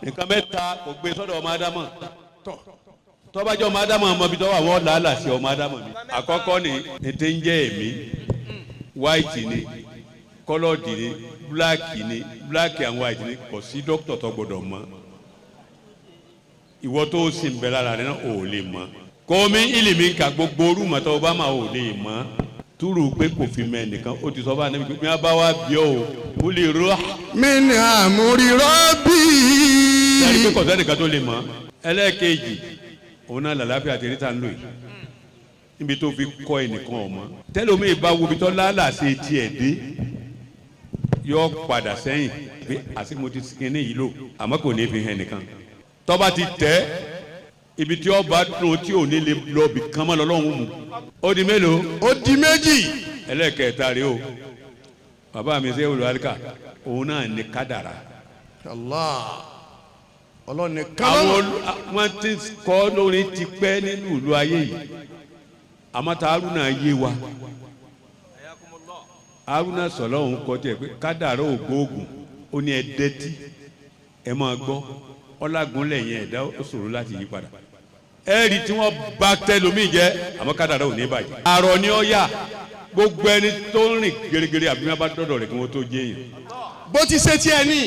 nǹkan mẹ́ta kò gbé sọ́dọ̀ ọmọ ádámọ̀ tọ́bajọ́ ọmọ ádámọ̀ ọmọ ibi tó wà wọ́n làálàá sí ọmọ ádámọ̀ mi. àkọ́kọ́ ni ètè ń jẹ́ èmi white ni kọ́lọ́ọ̀dì ni black and white ni kò sí dókítà tó gbọdọ̀ mọ̀ ìwọ tó sì ń bẹ lára rẹ náà ò lè mọ̀ kọ́mi ìlìmí ka gbogbo orúmọ̀tọ́ ọba máa ò lè mọ̀ túrú pé kò fi mẹ́ nìkan ó ti sọ fún àná mi bá wá bí ọ o lè rọ. mi ni àmúrí rọ́bì. sẹ́ni pé kọ̀sẹ́ nìkan tó lè mọ̀ ẹlẹ́ẹ̀kejì òun náà làlàáfíà àti eréta ń lò yìí níbi tó fi kọ́ ẹnìkan ọ̀mọ́ tẹ́lómi bá wo ibi tó lálàá ṣe tiẹ̀ dé yọ padà sẹ́yìn pé àti mo ti kíní yìí lò àmọ́ kò ní fi hàn nìkan tọ́ba ti tẹ́ ibi tí ọba dùn tí ò ní lè lọ bì kán mọ́ lọ́lọ́run mu ó di mélòó ó di méjì. ẹlẹ́ẹ̀kẹta rèé o bàbá mi ṣe olùwáríkà òun náà ní kádàrá. Allah ọlọ́run ní kádàrá. àwọn wọn ti kọ́ lórí ti pẹ́ nínú ìlú ayé yìí àmọ́ tá Haruna yé wa Haruna sọ̀rọ̀ òun kọ́ tiẹ̀ pé kádàrá ògbóògùn ó ní ẹ dẹ́tí ẹ máa gbọ́ ọlágúnlẹ̀ yẹn ẹ̀dá ó ṣòro láti yí padà ẹ̀rí tí wọ́n bá tẹlomi jẹ́ àmọ́ kádàrá ò ní bàjẹ́. àrò ni ó yà gbogbo ẹni tó ń rìn gẹ́gẹ́rẹ́ àbí wọ́n bá dọ́dọ̀ rẹ̀ kí wọ́n tó jẹ́ yẹn. bó ti ṣe tiẹ̀ ní.